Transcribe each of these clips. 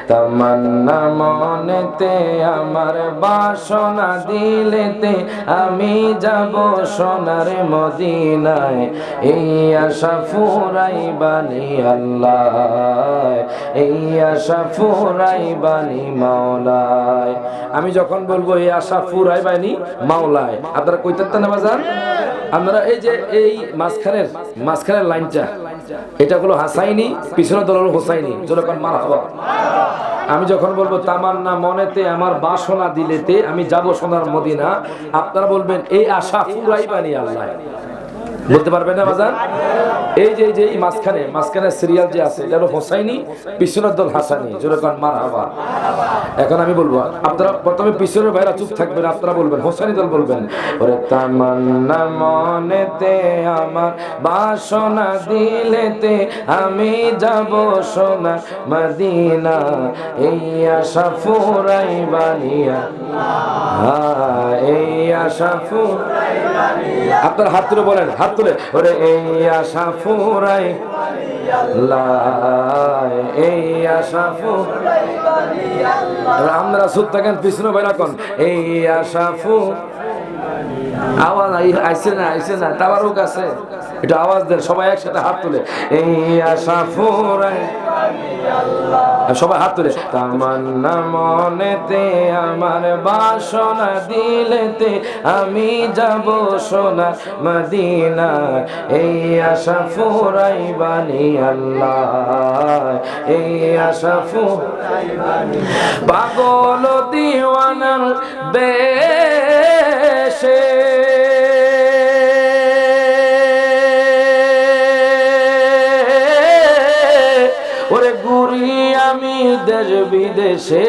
তামান্না মনেতে আমার বাসনা দিলেতে আমি যাব সোনার মদিনায় এই আশা ফুরাইবানি আল্লাহ এই আশা ফুরাইবানি মাওলায়। আমি যখন বলবো এই আশা ফুরাইবানি মাওলায়, আপনারা কইতেন না বাজান? আমরা এই যে এই মাঝখানের লাইনটা, এটা হলো হাসাইনি, পিছনের দল হলো হোসাইনি। যখন মারহাবা, আমি যখন বলবো তামান্না মনেতে আমার বাসনা দিলেতে আমি যাব সোনার মদিনা, আপনারা বলবেন এই আশা ফুরাইবানি আল্লাহ। বলতে পারবেন না বাজান? এই যে মাঝখানে সিরিয়াল যে আছে এটা হলো হোসাইনি, পিছনের দল হাসানি। যখন মারহাবা। এখন আমি বলবো, আপনারা প্রথমে পিছনের ভাইরা চুপ থাকবেন, আপনারা বলবেন, হোসাইনি দল বলবেন, ওরে তামান্না মনেতে আমার বাসনা দিলেতে আমি যাব সোনার মদিনা এই আশা ফুরাইবানি আল্লাহ এই আশা ফুরাইবানি। আপনারা হাত তুলে বলেন, হাত তুলে, ওরে এই আশা ফুরাই এই আশা ফুরাইবানি আল্লাহ। আমরা সুদ থাকেন পিছনে ভাইরা কোন এই আশা আওয়াজ আইছে না টাওয়ারও কাছে একটু আওয়াজ দেন, সবাই একসাথে হাত তুলে এই আশা ফুরাই সবাই হাত তুলে। তামান্না মনেতে আমার বাসনা দিলেতে আমি যাব সোনার মদিনা এই আশা ফুরাইবানি আল্লাহ এই আশা ফুরাইবানি। পাগল দিওয়ানার বেশে ওরে ঘুরি আমি দেশ বিদেশে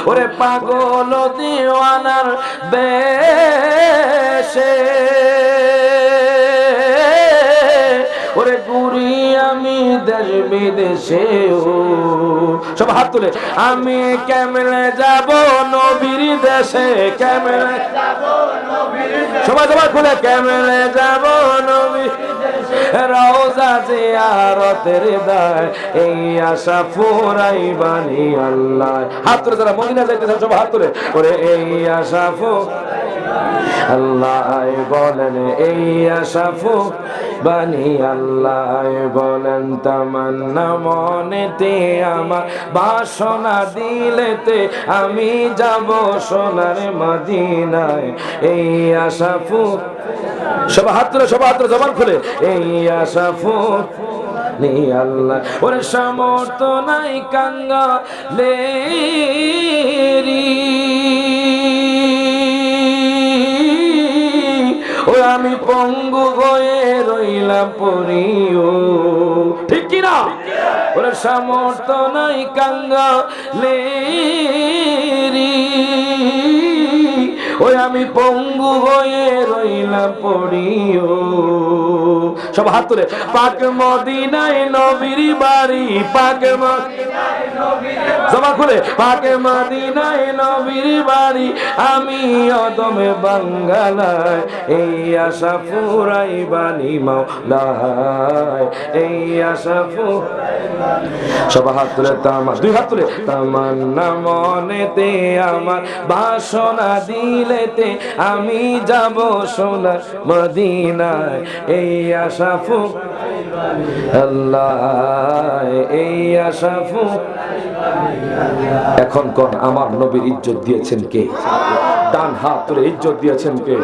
ওরে পাগল দিওয়ানার বেশে ওরে ঘুরি আমি দেশ বিদেশে সব হাত তুলে। আমি কেমনে যাব নবীর দেশে, কেমনে যাব নবীর দেশে, সবাই খুলে কেমনে যাব নবীর রওজা জিয়ারতের দায় এই আশা ফুরাইবানি আল্লাহ। হাত তুলে যারা মদিনা যাইতেছেন সব হাত তুলে, ওরে এই আশা আল্লাহ বলেন এই আশা ফুরাইবানি আল্লাহ বলেন। তামান্না মনেতে আমার বাসনা দিলেতে আমি যাব সোনার মদিনায় এই আশা সব হাত তুলে জবান খুলে এই আশা ফুরাইবানি আল্লাহ। ওরে সামর্থ্য নাই কাঙ্গালেরি ও আমি পঙ্গু হয়ে রইলাম পড়িও, ঠিক কিনা? ওরে সামর্থ্য নাই কাঙ্গালেরি ওই আমি পঙ্গু হয়ে রইলাম পড়িও। সব হাত তুলে পাক মদিনায় নবীর বাড়ি, পাক মদিনায় নবীর জমা খুলে পাক মদিনায় নবীর বাড়ি আমি অদমে বাঙ্গালায় এই আশা ফুরাইবানি মাওলায় এই আশা ফুরাইবানি। সব হাত তুলে দুই হাত তুলে তামান্না মনেতে আমার বাসনা দিলেতে আমি যাব সোনার মদিনায় এই আশা ফুরাইবানি আল্লাহ এই আশা ফুরাইবানি। এখন কোন আমার নবীর ইজ্জত দিয়েছেন কে? ডান হাত তুলে ইজ্জত দিয়েছেন কে?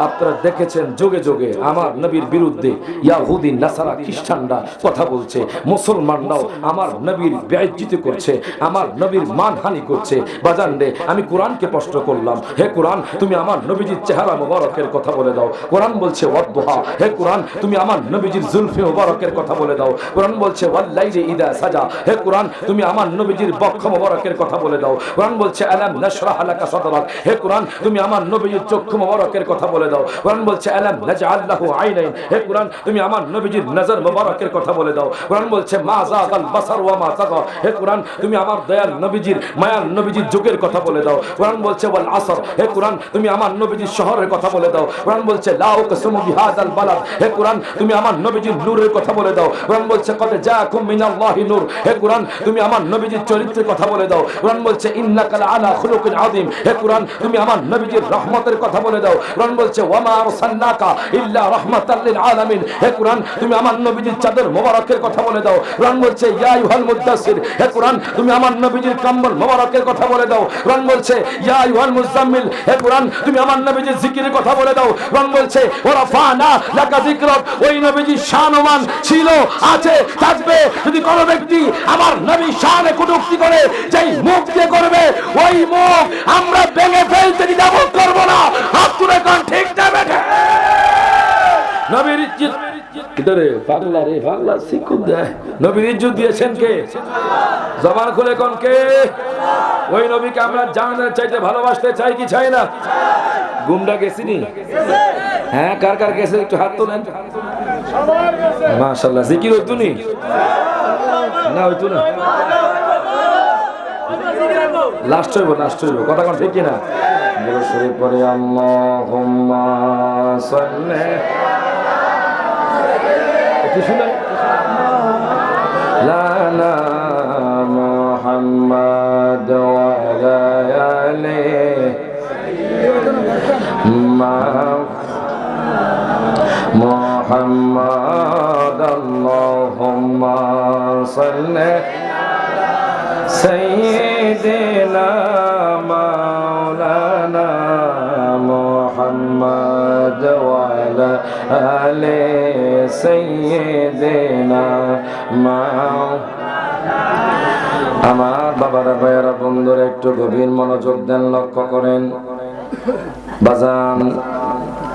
আপনারা দেখেছেন যুগে যুগে আমার নবীর বিরুদ্ধে ইয়াহুদি নাসারা খ্রিস্টানরা কথা বলছে, মুসলমানরাও আমার নবীর বেইজ্জতি করছে, আমার নবীর মানহানি করছে। বাজান রে, আমি কোরআনকে প্রশ্ন করলাম, হে কোরআন তুমি আমার নবীজির চেহারা মোবারকের কথা বলে দাও। কোরআন বলছে ওয়াদদুহা, হে কোরআন তুমি আমার নবীজির জুলফে মোবারকের কথা বলে দাও। কোরআন বলছে ওয়াল্লাইলি ইদা সাজা, হে কোরআন তুমি আমার নবীজির বক্ষ মোবারকের কথা বলে দাও। কোরআন বলছে আলাম নাশরাহ লাকা সাদরাক, হে কোরআন তুমি আমার নবীজির চক্ষু মোবারকের কথা বলে বলে দাও। কোরআন বলছে আলাম নাজআল লাহু আইনাইন, হে কোরআন তুমি আমার নবীজির নজর মোবারকের কথা বলে দাও। কোরআন বলছে মা যাগাল বাসার ওয়া মা তাগা, হে কোরআন তুমি আমার দয়াল নবীজির মায়ার নবীজির যুগের কথা বলে দাও। কোরআন বলছে ওয়াল আসর, হে কোরআন তুমি আমার নবীজির শহরের কথা বলে দাও। কোরআন বলছে লা উকসিমু বিহাযাল বালাদ, হে কোরআন তুমি আমার নবীজির নূরের কথা বলে দাও। কোরআন বলছে কদ জাআকুম মিনাল্লাহি নূর, হে কোরআন তুমি আমার নবীজির চরিত্রের কথা বলে দাও। কোরআন বলছে ইন্নাকা লাআলা খুলুকিন আযীম, হে কোরআন তুমি আমার নবীজির রহমতের কথা বলে দাও। কোরআন বলছে ওয়া মা আরসালনাকা ইল্লা রাহমাতাল লিল আলামিন, হে কোরআন তুমি আমার নবীজির চাদর মোবারকের কথা বলে দাও। কোরআন বলছে ইয়া আইয়ুহাল মুদ্দাসসির, হে কোরআন তুমি আমার নবীজির কম্বল মোবারকের কথা বলে দাও। কোরআন বলছে ইয়া আইয়ুহাল মুজাম্মিল, হে কোরআন তুমি আমার নবীজির জিকিরের কথা বলে দাও। কোরআন বলছে ওয়া রাফানা লাকা যিকরাক, ওই নবীজির শানমান ছিল, আছে, থাকবে। যদি কোনো ব্যক্তি আমার নবীর শানে কটূক্তি করে, যেই মুখ দিয়ে করবে ওই মুখ আমরা ভেঙে ফেলতে দ্বিধাবোধ করব না। হাত তুলে কোন ঠিক না বেঠে নবীর ইজ্জত কিদরে পাগলা রে পাগলা শিক্ষক দেয়। নবীর ইজ্জত দিয়েছেন কে? জবান খুলে কোন কে? ওই নবীকে আমরা জানার চাইতে ভালোবাসতে চাই কি চাই না? গুমরা গেছিনি? হ্যাঁ, কার কার গেছে একটু হাত তোলেন। মাশাআল্লাহ, জিকির হইতো নি? না হইতো না, লাস্ট হইব, লাস্ট হইব, কথা কোন ঠিক কিনা? বড় শরীফ পরে আল্লাহুম্মা সাল্লি কি শুনেন লানা মুহাম্মাদ ওয়া আলা আলিহি মুহাম্মাদ আল্লাহুম্মা সাল্লি সাইয়্যিদিনা মাওলানা মুহাম্মাদ ওয়া আলা আলি সাইয়্যিদিনা আমার বাবারা ভাইয়েরা বন্ধুরা একটু গভীর মনোযোগ দেন, লক্ষ্য করেন। বাজান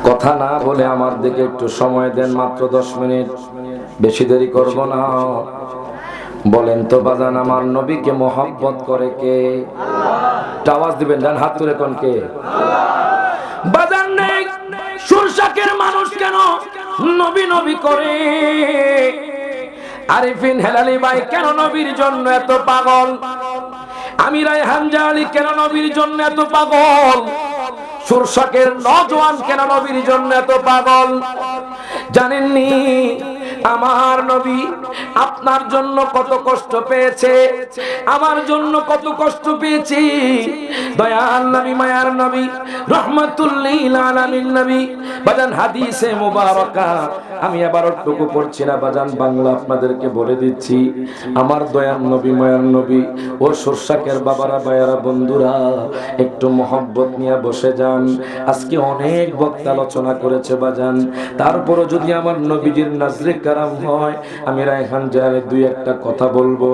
কথা না বলে আমার দিকে একটু সময় দেন, মাত্র 10 মিনিট, বেশি দেরি করব না। বলেন তো বাজান আমার নবীকে মহব্বত করে কে? আওয়াজ দিবেন, ডান হাত তুলে কোন কে? বাজান নেই সুরশাকের মানুষ কেন নবী নবী করে? আরিফিন হেলালি ভাই কেন নবীর জন্য এত পাগল? আমির রায়হান জালি কেন নবীর জন্য এত পাগল? সুরশাকের নওজোয়ান কেন নবীর জন্য এত পাগল? জানেননি আমার নবী আপনার জন্য কত কষ্ট পেয়েছে, আমার জন্য কত কষ্ট পেয়েছি। দয়াল নবী, মায়ার নবী, রহমাতুল লিল আলামিন নবী। বাজান হাদিসে মুবারাকা আমি আবার টুকু পড়ছি না বাজান, বাংলা আপনাদেরকে বলে দিচ্ছি। আমার দয়াল নবী, মায়ার নবী ও সুরশাকের বাবারা, ভাইয়ারা, বন্ধুরা একটু মহব্বত নিয়ে বসে যান। আজকে অনেক বক্তা আলোচনা করেছে বাজান, তারপরও যদি আমার নবীজির নাজরে কারাম হয়, আমি রায়হান জালে দুই একটা কথা বলবো।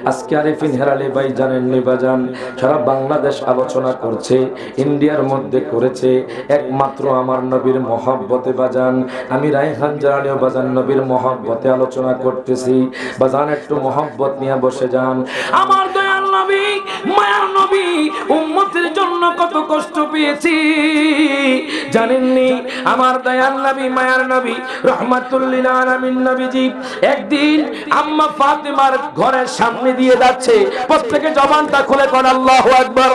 আজকে আরিফিন হেলালি ভাই জানেননি বাজান, সারা বাংলাদেশ আলোচনা করছে, ইন্ডিয়ার মধ্যে করেছে একমাত্র আমার নবীর মহব্বতে বাজান। আমি রায়হান জালালিও বাজান নবীর মহব্বতে আলোচনা করতেছি। বাজান একটু মহব্বত নিয়ে বসে যান। আমার দয়াল নবী, মায়ার নবী উম্মতের জন্য কত কষ্ট পেয়েছি জানেননি? আমার দয়াল নবী, মায়ার নবী, রহমাতুল লিল আলামিন নবীজি একদিন আম্মা ফাতেমার ঘরের সামনে দিয়ে যাচ্ছে। প্রত্যেকে জবানটা খুলে কোন আল্লাহু আকবার,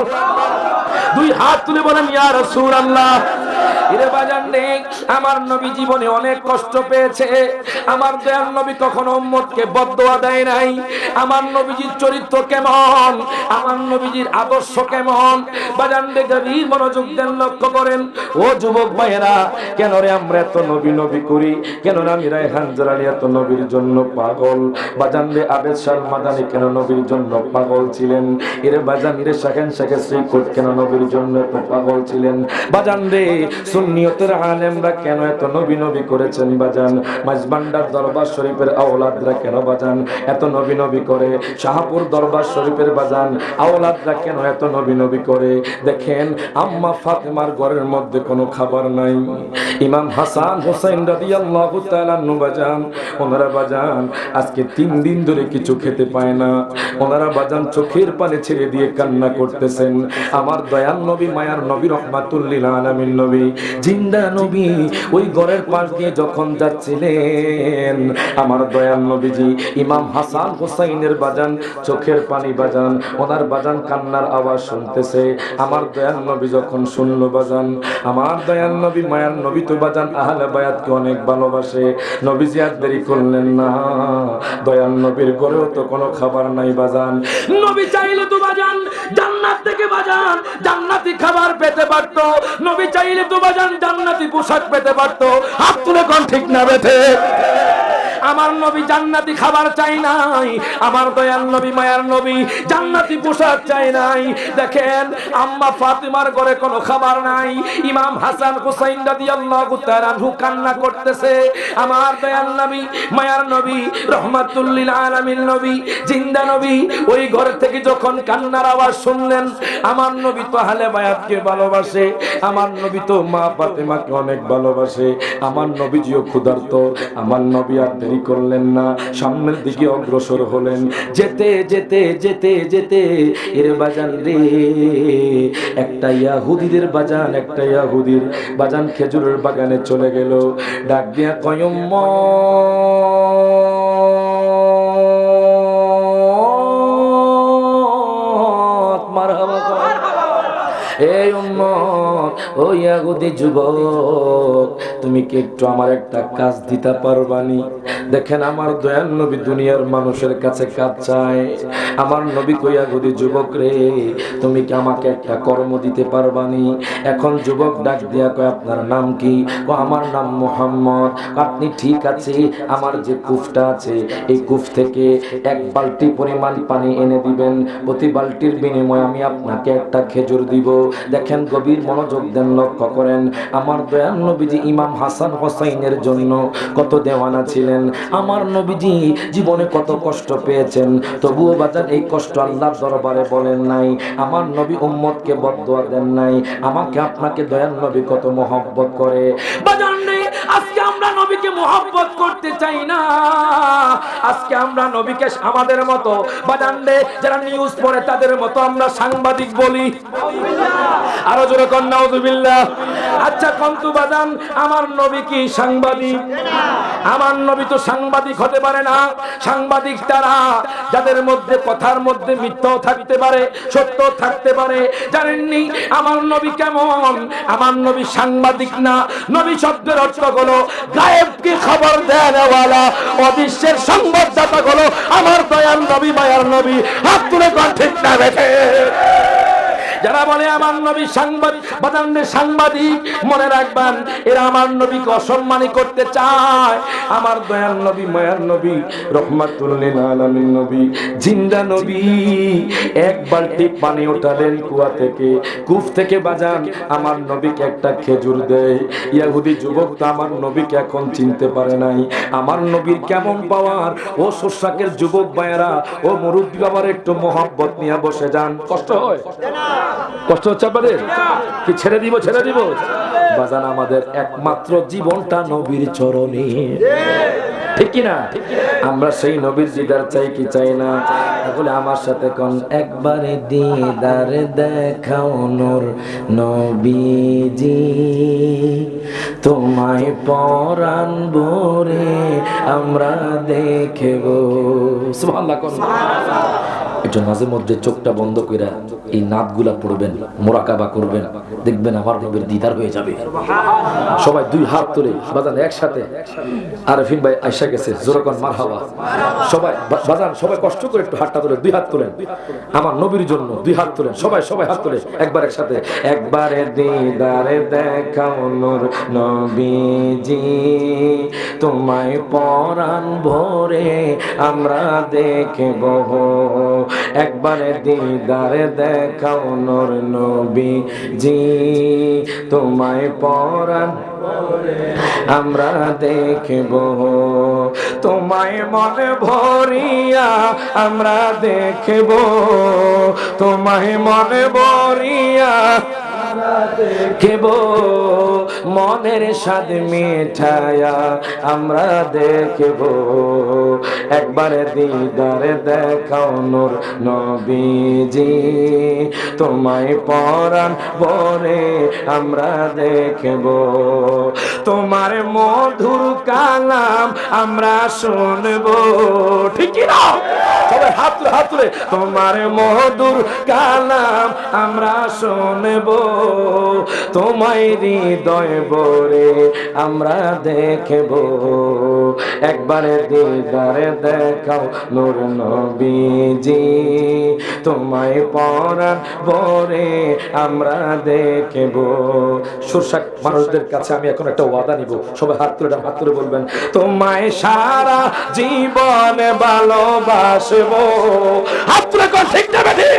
দুই হাত তুলে বলেন ইয়া রাসূলুল্লাহ। এরে বাজান নেই আমার নবী জীবনে অনেক কষ্ট পেয়েছে। আমার দয়াল নবী কখনো উম্মতকে বদদোয়া দেয় নাই। আমার নবীজির চরিত্র কেমন, আমার নবীজির আদর্শ কেমন বাজান দেখবি, মনোযোগ দেন, লক্ষ্য করেন। ও যুবক ভাইয়েরা, কেন রে আমরা এত নবী নবী করি? কেন আমি রায়হান জালালি এত নবীর জন্য পাগল? বাজান রে আবেদ শাহ মাদানি কেন নবীর জন্য পাগল ছিলেন? এরে বাজান রে শাহেন শাহে শ্রীকোট কেন নবীর জন্য এত পাগল ছিলেন? বাজান রে সুন্নিয়তের আলেমরা কেন এত নবী নবী করেছেন? বাজান মাঝবান্ডার দরবার শরীফের আওলাদরা কেন বাজান এত নবী নবী করে? শাহপুর দরবার শরীফের বাজান আওলাদরা কেন এত নবী নবী করে? দেখেন আম্মা ফাতেমার ঘরের মধ্যে কোনো খাবার নাই। ইমাম হাসান হোসেন রাদিয়াল্লাহু তাআলা আনহু বাজান, ওনারা বাজান আজকে 3 দিন ধরে কিছু খেতে পায় না। ওনারা বাজান চোখের পানি ছেড়ে দিয়ে কান্না করতেছেন। আমার দয়াল নবী, মায়ার নবী, রহমাতুল লিল আলামিন নবী জিন্দা নবী ওই ঘরের পাশ দিয়ে যখন যাচ্ছিলেন, আমার দয়াল নবীজি ইমাম হাসান হুসাইনের বাজান চোখের পানি বাজান, ওনার বাজান কান্নার আওয়াজ শুনতেছে। আমার দয়াল নবী যখন শুনলো বাজান, আমার দয়াল নবী মায়ার নবী তো বাজান আহলে বায়াতকে অনেক ভালোবাসে। নবীজি আর দেরি করলেন না, দয়াল নবীর ঘরেও তো কোনো খাবার নাই বাজান। নবী চাইলে তো বাজান জান্নাত থেকে বাজান জান্নাতি খাবার পেতে পারতো, নবী চাইলে তো বাজান জান্নাতি পোশাক পেতে পারতো। হাত তুলে কোন ঠিক না বেঠে? আমার নবী জান্নাতি খাবার চাই নাই, আমার দয়াল নবী মায়ার নবী জান্নাতি পোশাক চাই নাই। দেখেন আম্মা ফাতিমার ঘরে কোনো খাবার নাই, ইমাম হাসান হুসাইন রাদিয়াল্লাহু তাআলা আনহু কান্না করতেছে। আমার দয়াল নবী মায়ার নবী রহমাতুল লিল আলামিন নবী জিন্দা নবী ওই ঘর থেকে যখন কান্নার আওয়াজ শুনলেন, আমার নবী তো আহলে বায়াতকে ভালোবাসে, আমার নবী তো মা ফাতিমাকে অনেক ভালোবাসে, আমার নবীজিও ক্ষুধার্ত। আমার নবী আর দেরি করলেন না, সামনের দিকে অগ্রসর হলেন। যেতে যেতে যেতে যেতে এর বাজান রে একটা ইয়াহুদীদের বাজান, একটা ইয়াহুদীর বাজান খেজুরের বাগানে চলে গেল। ডাক দিয়া কয় উম্মত মারহাবা কয়, এই উম্মত ও ইয়াহুদী যুবক, তুমি কি একটু আমার একটা কাজ দিতে পারবানি? দেখেন আমার দয়াল নবী দুনিয়ার মানুষের কাছে কাজ চায়। আমার নবী কই ইয়াহুদী যুবক রে, তুমি কি আমাকে একটা কর্ম দিতে পারবানি? এখন যুবক ডাক দিয়া কয় আপনার নাম কি? ও আমার নাম মুহাম্মদ। আপনি ঠিক আছে, আমার যে কূপটা আছে এই কূপ থেকে এক বালতি পরিমাণ পানি এনে দিবেন, প্রতি বালতির বিনিময়ে আমি আপনাকে একটা খেজুর দিব। দেখেন গভীর মনোযোগ দেন, লক্ষ্য করেন আমার দয়াল নবীজি ইমাম হাসান হুসাইনের জন্য কত দেওয়ানা ছিলেন। আমার নবীজি জীবনে কত কষ্ট পেয়েছেন, তবুও বাজার এই কষ্ট আল্লাহর দরবারে বলেন নাই। আমার নবী উম্মতকে বদদুয়া দেন নাই। আমাকে আপনাকে দয়াল নবী কত মহব্বত করে বাজার নেই। আজকে আমরা নবীকে মহব্বত করতে চাই না, আজকে আমরা নবীকে আমাদের মতো বাজানলে যারা নিউজ পড়ে তাদের মতো আমরা সাংবাদিক বলি। আরো জোরে কোন নাউযুবিল্লাহ। আচ্ছা কন্তু বাজান আমার নবী কি সাংবাদিক? আমার নবী তো সাংবাদিক হতে পারে না। সাংবাদিক তারা যাদের মধ্যে কথার মধ্যে মিথ্যাও থাকতে পারে, সত্য থাকতে পারে। জানেননি আমার নবী কেমন? আমার নবী সাংবাদিক না, নবী শব্দের অর্থ হলো গায়েবকে খবর দেওয়ালা, অদৃশ্যের সংবাদদাতা হলো আমার দয়াল নবী মায়ার নবী। হাত তুলে কোন ঠিক না বেঠে? যারা বলে আমার নবী সাংবাদিক, বাদান্ডে সাংবাদিক, মনে রাখবেন এরা আমার নবীকে অসম্মানী করতে চায়। আমার দয়াল নবী মায়ার নবী রহমাতুল লিল আলামিন নবী জিন্দা নবী এক বালতি পানি ওঠালেন কুয়া থেকে, কূপ থেকে বাজান আমার নবীকে একটা খেজুর দেয়। ইহুদি যুবক তো আমার নবীকে এখন চিনতে পারে নাই। আমার নবীর কেমন পাওয়ার! ও শোষাকের যুবক ভাইয়েরা, ও মুরব্বী বাবার একটু মহব্বত নিয়ে বসে যান। কষ্ট হয়? কষ্ট হচ্ছে আপনাদের? কি ছেড়ে দিব? ছেড়ে দিব বাজান। আমাদের একমাত্র জীবনটা নবীর চরণে, ঠিক কি না? আমরা সেই নবীর দিদার চাই কি চাই না? তাহলে আমার সাথে কোন একবারে দিদার দেখাও নূর নবীজি, তোমায় পরাণ ভরে আমরা দেখব। সুবহানাল্লাহ। একটু মাঝে মধ্যে চোখটা বন্ধ করে এই নাতগুলা পড়বেন, মোরাকাবা করবেন, দেখবেন আমার নবীর দিদার হয়ে যাবে। সবাই দুই হাত তুলে বাজান একসাথে। আরফিন ভাই আয়েশা গেছে, জোরকন মারহাবা। সবাই বাজান, সবাই কষ্ট করে একটু হাতটা তুলে দুই হাত তুলেন আমার নবীর জন্য, দুই হাত তুলেন সবাই, সবাই হাত তুলে একবার একসাথে। একবারে দিদারে দেখাও নূর নবীজি, তোমায় পরাণ ভরে আমরা দেখব। একবারে দিদারে দেখাও নূর নবীজি, তোমায় পরাণ আমরা দেখব। তোমায় মনে ভরিয়া আমরা দেখব, তোমায় মনে ভরিয়া দেখব মনের স্বাদ মিঠায়া আমরা দেখব একবার দিদারে দেখাও নূর নবীজি তোমায় পরাণ ভরে আমরা দেখব তোমার মধুর কালাম আমরা শুনব ঠিক কি না সবাই হাত তুলে তোমার মধুর কালাম আমরা শুনব তোমায় হৃদয় ভরে আমরা দেখব একবার দিদারে দেখাও নূর নবীজি তোমায় পরাণ ভরে আমরা দেখব সুরসাক মানুষদের কাছে আমি এখন একটা ওয়াদা নিব সবাই হাত তুলে বলবেন তোমায় সারা জীবন ভালোবাসবো হাত তুলে কোন ঠিক না বেঠি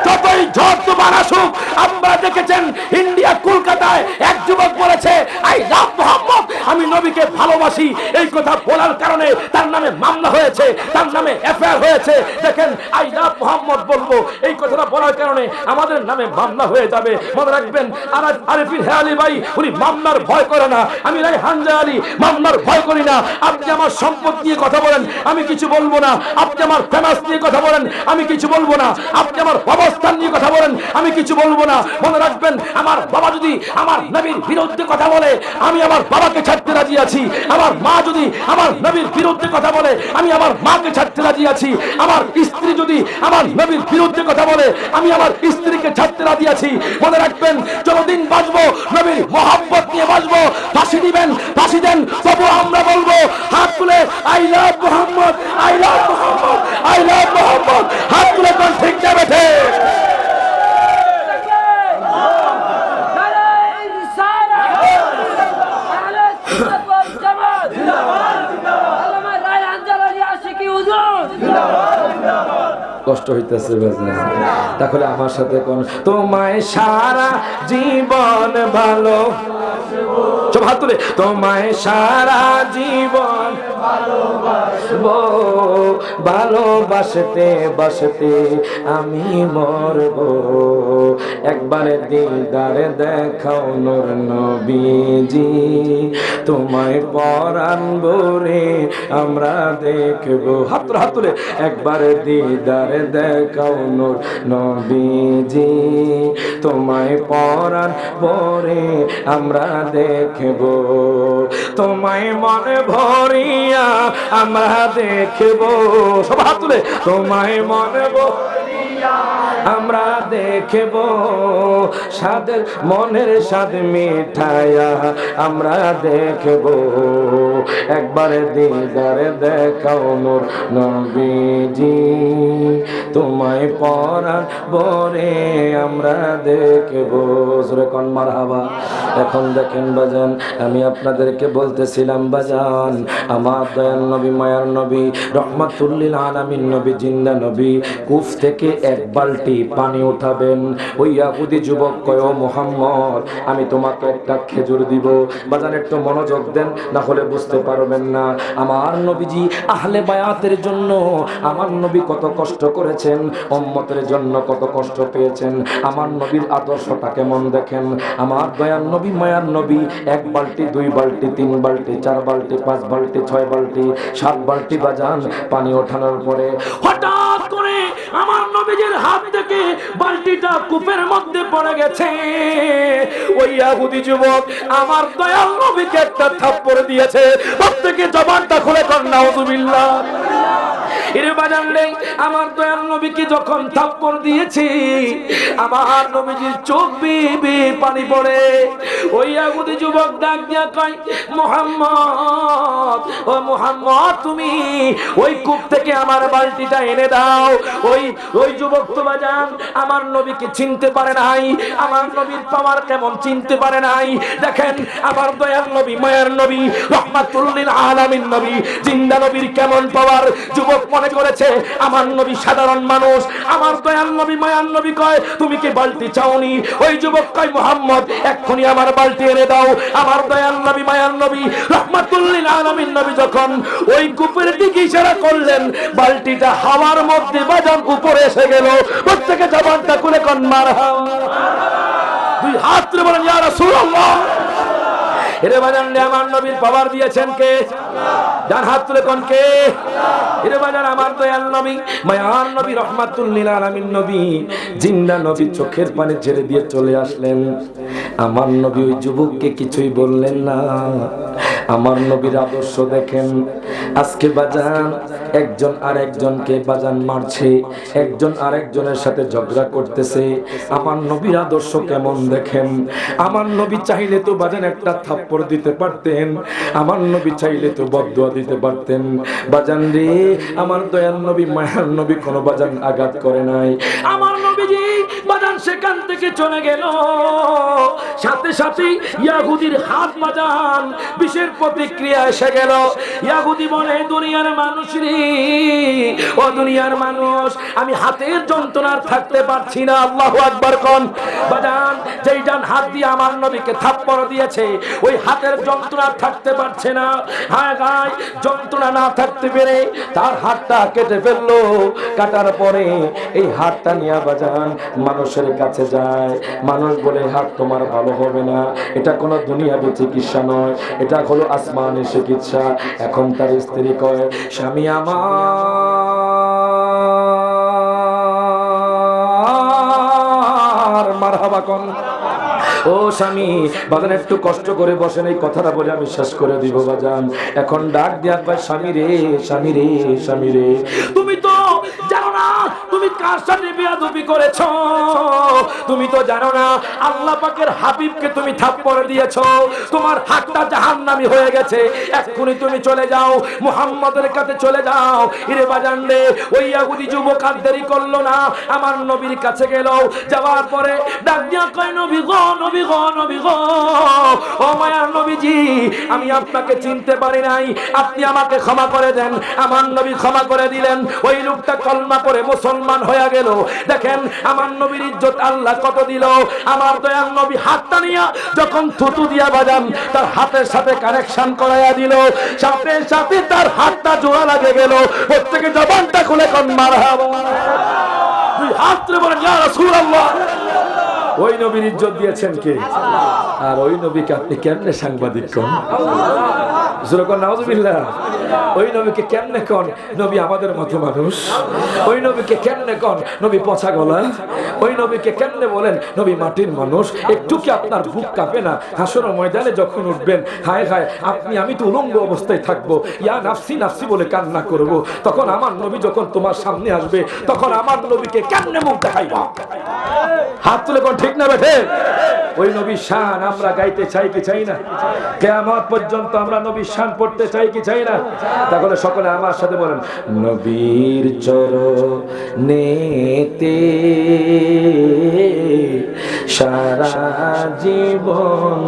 যতই ঝড় তুফান আসুক আপনারা দেখেছেন ইন্ডিয়া কলকাতায় এক যুবক বলেছে আই লাভ মোহাম্মদ আমি নবীকে ভালোবাসি এই কথা বলার কারণে তার নামে মামলা হয়েছে তার নামে এফআইআর হয়েছে দেখেন আই লাভ মোহাম্মদ বলবো এই কথাটা বলার কারণে আমাদের নামে মামলা হয়ে যাবে মনে রাখবেন আরিফিন হেয়ালি ভাই উনি মামলার ভয় করে না আমি রায়হান আলী মামলার ভয় করি না আপনি আমার সম্পদ নিয়ে কথা বলেন আমি কিছু বলবো না আপনি আমার ফেমাস নিয়ে কথা বলেন আমি কিছু বলবো না আপনি আমার অবস্থান নিয়ে কথা বলেন আমি কিছু বলবো না মনে রাখবেন আমার বাবা যদি আমার নবীর বিরুদ্ধে কথা বলে আমি আমার বাবাকে ছাড়তে রাজি আছি আমার মা যদি আমার নবীর বিরুদ্ধে কথা বলে আমি আমার মাকে ছাড়তে রাজি আছি আমার স্ত্রী যদি আমার নবীর বিরুদ্ধে কথা বলে আমি আমার স্ত্রীকে ছাড়তে রাজি আছি মনে রাখবেন যতদিন বাঁচবো নবীর মহব্বত নিয়ে বাঁচবো ফাঁসি দিবেন ফাঁসি দেন তবু আমরা বলবো হাত তুলে I love Mohammad I love Mohammad I love Mohammad হাত তুলে কোন ঠিক না বেঠে কষ্ট হইতেছে তাহলে আমার সাথে কোন তোমায় সারা জীবন ভালো হাত তুলে তোমায় সারা জীবন ভালোবাসবো ভালোবাসতে বাসতে আমি মরবো একবারে দিদারে দেখাও নূর নবীজি তোমায় পরাণ ভরে আমরা দেখবো হাত তুলে একবারে দিদারে দেখাও নূর নবীজি তোমায় পরাণ ভরে আমরা দেখব তোমায় মনে ভরিয়া আমরা দেখব সব হাত তুলে তোমায় মনে ভরিয়া আমরা দেখব সাদের মনের স্বাদ মিঠায়া আমরা দেখব একবারে দিদারে দেখাও নূর নবীজি তোমায় পরাণ ভরে আমরা দেখব জোরে কোন মারহাবা এখন দেখেন বাজান আমি আপনাদেরকে বলতেছিলাম বাজান আমার দয়াল নবী মায়ার নবী রহমাতুল লিল আলামিন নবী জিন্দা নবী কুফ থেকে এক বালতি পানি উঠাবেন ওই ইহুদি যুবক কয় ও মুহাম্মদ আমি তোমাকে একটা খেজুর দিব বাজান একটু মনোযোগ দেন না হলে বুঝতে পারবেন না আমার নবীজি আহলে বায়াতের জন্য আমার নবী কত কষ্ট করেছেন উম্মতের জন্য কত কষ্ট পেয়েছেন আমার নবীর আদর্শটা কেমন দেখেন আমার দয়াল নবী মায়ার নবী এক বালতি দুই বালতি তিন বালতি চার বালতি পাঁচ বালতি ছয় বালতি সাত বালতি বাজান পানি ওঠানোর পরে হঠাৎ করে আমার নবীজির হাত থেকে বালতিটা কূপের মধ্যে পড়ে গেছে ওই ইহুদি যুবক আমার দয়াল নবীকে একটা থাপ্পড় দিয়েছে প্রত্যেকে জবানটা খুলে কর নাউযুবিল্লাহ এর বাজান নেই আমার দয়াল নবীকে যখন থাপ্পড় দিয়েছে আমার নবীজির চোখ বেয়ে পানি পড়ে ওই ইহুদি যুবক ডাক দিয়া কয় মুহাম্মদ ও মুহাম্মদ তুমি ওই কূপ থেকে আমার বালতিটা এনে দাও ওই যুবক তো বাজান আমার নবীকে চিনতে পারে নাই আমার নবীর পাওয়ার কেমন চিনতে পারে নাই দেখেন আমার দয়াল নবী মায়ার নবী রহমাতুল লিল আলামিন নবী জিন্দা নবীর কেমন পাওয়ার যুবক মনে করেছে আমার নবী সাধারণ মানুষ আমার দয়াল নবী মায়ার নবী কয় তুমি কি বালতি চাওনি ওই যুবক কয় মুহাম্মদ এক্ষুনি আমার বালতি এনে দাও আমার দয়াল নবী মায়ার নবী রহমাতুল লিল আলামিন নবী যখন ওই কূপের দিকে ইশারা করলেন বালতিটা হাওয়ার মধ্যে বাজান উপরে এসে গেল প্রত্যেকে জবানটা খুলে কোন মারহাবা দুই হাত তুলে বলেন ইয়া রাসূলুল্লাহ। এরে বাজান আমার নবীর পাওয়ার দিয়েছেন কে? ডান হাত তুলে কোন কে? এরে বাজান আমার দয়াল নবী, মায়ার নবী, রহমাতুল লিল আলামিন নবী, জিন্দা নবী চোখের পানি ছেড়ে দিয়ে চলে আসলেন। আমার নবী ওই যুবককে কিছুই বললেন না। আমার নবীর আদর্শ দেখেন। আজকে বাজান একজন আরেকজনকে বাজান মারছে, একজন আরেকজনের সাথে ঝগড়া করতেছে। আমার নবীর আদর্শ কেমন দেখেন। আমার নবী চাইলে তো বাজান একটা থাপ্পড় দিতে পারতেন, আমার নবী চাইলে তো বদদুয়া দিতে পারতেন। বাজান রে আমার দয়াল নবী, মায়ার নবী কোনো বাজান আঘাত করে নাই। আমার নবীজি বাজান সেখান থেকে চলে গেল, সাথে সাথে ইয়াহুদির হাত বাজান বিষের প্রতিক্রিয়া এসে গেল। ইয়াহুদি বলে দুনিয়ার মানুষ রে, ও দুনিয়ার মানুষ, আমি হাতের যন্ত্রণার থাকতে পারছি না। আল্লাহু আকবার কোন। বাজান যেই ডান হাত দিয়ে আমার নবীকে থাপ্পড় দিয়েছে, ওই হাতের যন্ত্রণা থাকতে পারছে না। হায় গায় যন্ত্রণা না থাকতে পেরে তার হাতটা কেটে ফেললো। কাটার পরে এই হাতটা নিয়ে বাজান মানুষের কাছে যায়। মানুষ বলে হাত তোমার ভালো হবে না, এটা কোনো দুনিয়াবী চিকিৎসা নয়, এটা হলো আসমানি চিকিৎসা। এখন তার স্ত্রী কয়, স্বামী আমার মারহাবা কোন। ও স্বামী বাজান একটু কষ্ট করে বসেন, এই কথাটা বলে আমি শেষ করে দিব বাজান। এখন ডাক দিয়া কয়, স্বামী রে, স্বামী রে, স্বামী রে, তুমি তো জানো না তুমি কার সাথে বেয়াদবি করেছো। তুমি তো জানো না আল্লাহ পাকের হাবিবকে তুমি থাপ্পড় দিয়েছো, তোমার হাতটা জাহান্নামী হয়ে গেছে। এক্ষুনি তুমি চলে যাও, মুহাম্মাদের কাছে চলে যাও। ইরে বাজান রে, ওই ইহুদি যুবক আর দেরি করলো না, আমার নবীর কাছে গেল। যাওয়ার পরে ডাক দিয়া কয়, নবী গো, নবী গো, নবী গো, ও মায়ার নবীজি, আমি আপনাকে চিনতে পারি নাই, আপনি আমাকে ক্ষমা করে দেন। আমার নবী ক্ষমা করে দিলেন। ওই লোকটা কলমা পড়ে মুসলমান হয়ে গেল। দেখেন আমার নবীর ইজ্জত আল্লাহ কত দিল। আমার দয়াল নবী হাতটা নিয়া যখন থুতু দিয়া বাজান তার হাতের সাথে কানেকশন করাইয়া দিল, সাথে সাথে তার হাতটা জোড়া লাগে গেল। প্রত্যেকে জবানটা খুলে কোন মারহাবা। দুই হাত তুলে বলেন ইয়া রাসূলুল্লাহ। ওই নবীর ইজ্জত দিয়েছেন কে? আর ওই নবীকে আপনি কেমনে সাংবাদিক কোন? যখন নাউজুবিল্লাহ, ওই নবীকে কেমনে কোন নবী আমাদের মতো মানুষ? ওই নবীকে কেমনে কোন নবী পচা গলা? ওই নবীকে কেমনে বলেন নবী মাটির মানুষ? একটু কি আপনার বুক কাঁপে না হাসরের ময়দানে যখন উঠবেন? হায় হায়, আমি তো উলঙ্গ অবস্থায় থাকবো, ইয়া নাফসি নাফসি বলে কান্না করব। তখন আমার নবী যখন তোমার সামনে আসবে, তখন আমার নবীকে কেমনে মুখ দেখাইবা? হাত তুলে কোন, ঠিক না বেঠে? ওই নবীর শান আমরা গাইতে চাই কি চাই না? কিয়ামত পর্যন্ত আমরা নবীর শান পড়তে চাই কি চাই না? তাহলে সকলে আমার সাথে বলেন, নবীর চরণেতে সারা জীবন।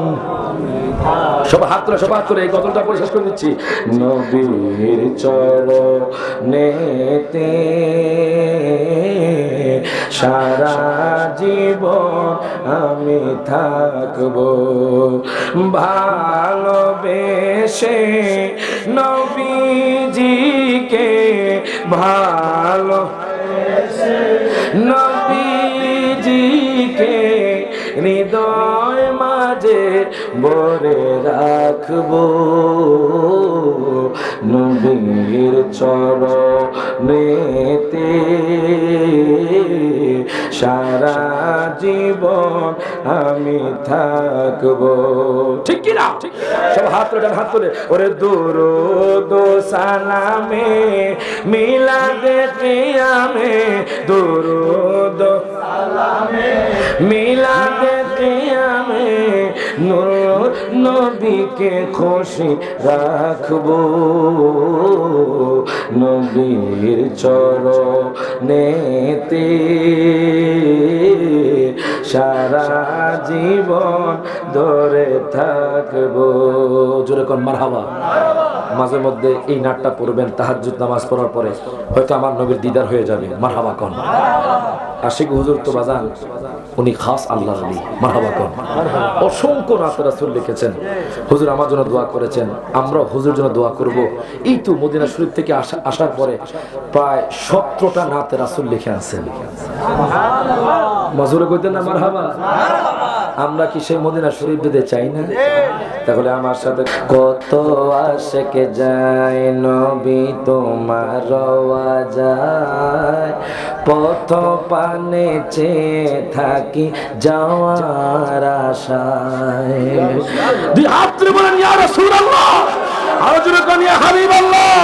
সব হাত তুলে, সব হাত তুলে এই গজলটা পড়ে শেষ করে দিচ্ছি। নবীর চরণেতে সারা জীবন আমি থাকবো, ভালোবেসে নবীজিকে, ভালোবেসে নবীজিকে হৃদয় মাঝে ভরে রাখবো। নবীর চরণেতে সারা জীবন আমি থাকবো। ঠিক কি না? সব হাত তুলে, হাত তুলে। ওরে দুরূদ সালামে মিলাদে কিয়ামে, দুরূদ সালামে মিলাদে কিয়ামে নূর নবীকে খুশি রাখবো। নবীর চরণেতে সারা জীবন ধরে থাকবো। জোরে কোন মারহাবা। মাঝে মধ্যে এই নাটটা পড়বেন তাহাজ্জুদ নামাজ পড়ার পরে, হয়তো আমার নবীর দিদার হয়ে যাবে। মারহাবা কোন। আশিক হুজুর তো বাজান উনি খাস আল্লাহর ওলি। মারহাবা কোন। অসংখ্য নাত রাসূল লিখেছেন, হুজুর আমার জন্য দোয়া করেছেন, আমরা হুজুর জন্য দোয়া করব। এই তো মদিনা শরীফ থেকে আসার পরে প্রায় 17টা নাত রাসূল লিখে আছেন। সুবহানাল্লাহ। মাজুরে কইতেন না মারহাবা? আমরা কি সেই মদিনা শরীফ যেতে চাই না? তাহলে আমার সাথে কত আশেকে যায় নবী তোমার যায়, পথ পানে চেয়ে থাকি যাওয়ার আশায়। দুই হাত তুলে বলেন ইয়া রাসূলুল্লাহ, আরো জোরে কোন ইয়া হাবিবাল্লাহ।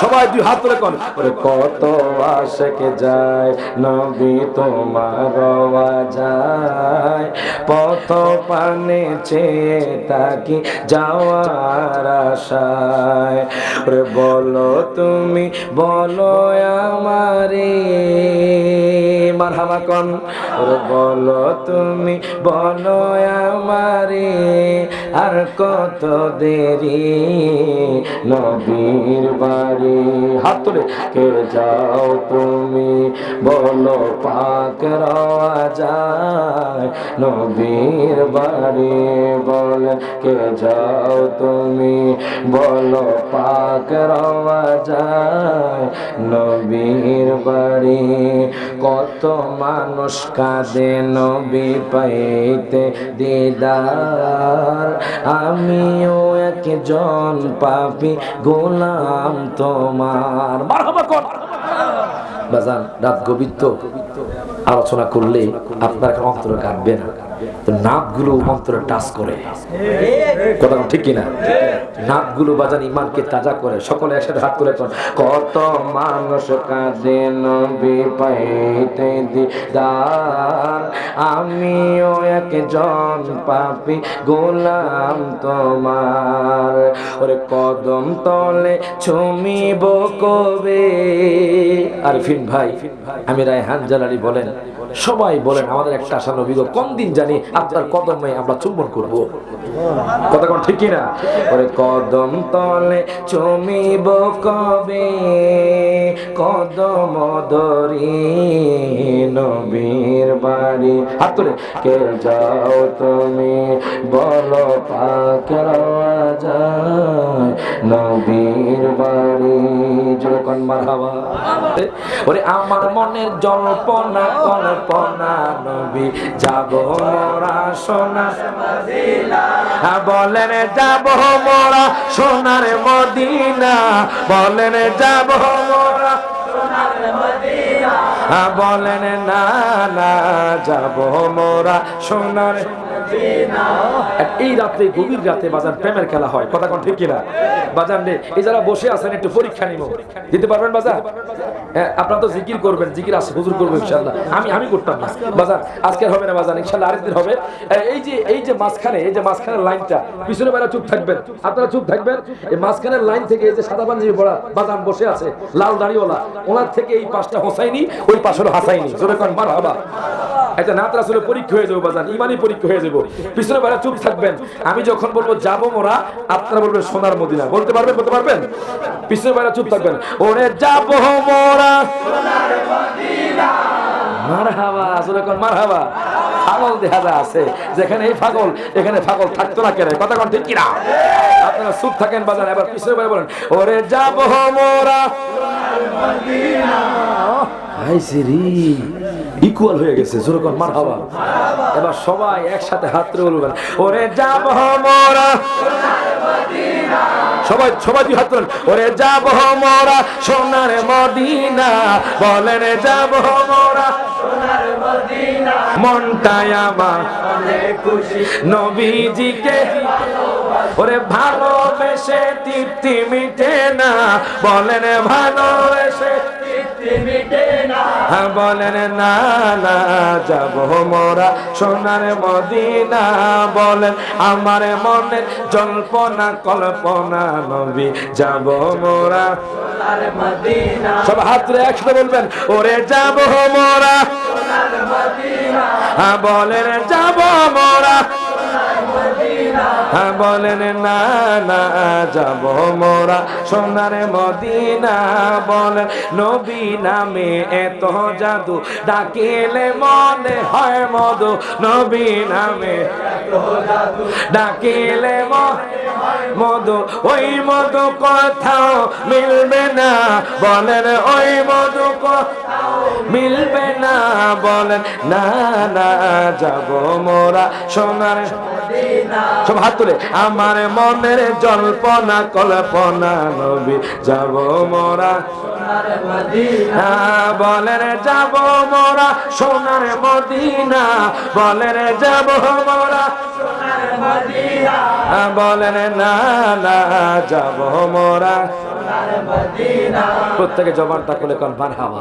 সবাই দুই হাত তুলে কোন, কত আশেকে যায় নবী তোমার যায়, পথ পানে চেয়ে থাকি যাওয়ার আশায়। বলো তুমি বলো আমারে, মারহাবা কোন, বলো তুমি বলো আমারে, আর কত দেরি নবীর বাড়ি। হাত তুলে কে যাও তুমি বলো পাক রওয়া যায় নবীর বাড়ি, বলে কে যাও তুমি বলো পাক রওয়া যায় নবীর বাড়ি। কত মানুষ কাঁদে নবী পাইতে দিদার, আমিও একজন পাপী গোলাম তোমার। মারহাবা কোন বাজান। রাত গভীর তো, আলোচনা করলে আপনার অন্তরে কাঁদবে না, তো নাকগুলো অন্তরে টাচ করে, কথা ঠিক কিনা? নাকগুলো বাজান ইমানকে তাজা করে। সকলে একসাথে হাত তুলে কত মানুষ কাঁদে নবী পাইতে দিদার, আমিও একজন পাপী গোলাম তোমার। ওরে কদম তলে চুমিব কবে। আরিফিন ভাই, আমি রায়হান জালালি বলেন, সবাই বলেন আমাদের একটা আশা নবী গো, কোন দিন জানি আপনার কদমে আমরা চুম্বন করব। কথা কোন ঠিক কিনা? ওরে কদম তলে চুমিব কবে, কদম ধরি নবীর বাড়ি। হাত তুলে কে যাও তুমি বলো পাক রওয়া যায় নবীর বাড়ি। যখন মারহাবা। ওরে আমার মনের জল্পনা কল্পনা নবী যাব মোরা সোনার মদিনা, বলেন যাব মোরা সোনার মদিনা, বলেন যাব মোরা সোনার মদিনা, বলেন না না যাব মোরা সোনার মদিনা। এই রাতে গভীর রাতে বাজান প্রেমের খেলা হয়, কথা কোন ঠিক কিনা? বাজান রে, এই যারা বসে আছেন একটু পরীক্ষা নিব, দিতে পারবেন বাজান? আপনারা তো জিকির করবেন, জিকির আছে হুজুর করবো ইনশাআল্লাহ। আমি করতাম না বাজান, আজকে হবে না বাজান, ইনশাআল্লাহ আরেকদিন হবে। এই যে মাঝখানের লাইনটা, পিছনে বেলা চুপ থাকবেন, আপনারা চুপ থাকবেন। এই মাঝখানের লাইন থেকে এই যে সাদা পাঞ্জাবি পরা বাজান বসে আছে, লাল দাড়িওয়ালা, ওনার থেকে এই পাশটা হোসাইনি, ওই পাশ হলো হাসাইনি। জোরে কোন মারহাবা। একটা নাত রাসূলের পরীক্ষা হয়ে যাবো বাজান, ইমানি পরীক্ষা হয়ে যাবো। পিছনে বেলা চুপ থাকবেন, আমি যখন বলবো যাবো মোরা, আপনারা বলবেন সোনার মদিনা। বলতে পারবেন? পিছনে বেলা চুপ থাকবেন, ওরে যাবো মোরা সোনার মদিনা। মারহাবা, জোরে কোন মারহাবা। পাগল দেখা যায় আছে, যেখানে এই পাগল এখানে পাগল থাকতো না কেন? কথা কোন ঠিক কিনা? আপনারা চুপ থাকেন বাজান। এবার পিছনে বেলা বলেন, ওরে যাবো মোরা সোনার মদিনা। ইকুয়াল হয়ে গেছে, জোরে কোন মারহাবা। এবার সবাই একসাথে হাত তুলে বলবেন, ওরে যাব মোরা সোনার মদিনা। সবাই দুই হাত তুলেন, ওরে যাব মোরা সোনার মদিনা, বলেন যাব মোরা সোনার মদিনা। মনটাই আমার অনেক খুশি নবীজিকে ওরে ভালোবেসে তৃপ্তি মিটে না, বলেন ভালোবেসে তৃপ্তি মিটে না, বলেন না না যাব মোরা সোনার মদিনা, বলেন আমার মনের জল্পনা কল্পনা নবী যাব মোরা সোনার মদিনা। সব হাত তুলে একসাথে বলবেন, ওরে যাব মোরা সোনার মদিনা, বলেন যাব মোরা সোনার হ্যাঁ বলেন না না যাব মোরা সোনার মদিনা বলেন নবী নামে এত জাদু ডাকিলে মনে হয় মধু নবী নামে ডাকিলে মধু ওই মধু কোথাও মিলবে না বলেন ওই মধু কোথাও মিলবে না বলেন না না যাব মোরা সোনার সব হাত তুলে আমার মনের জল্পনা কল্পনা নবী যাব মোরা বলেন যাব মোরা সোনার মদিনা বলেন যাব মোরা বলেন না না যাব মোরা প্রত্যেকে জবানটা খুলে কোন মারহাবা।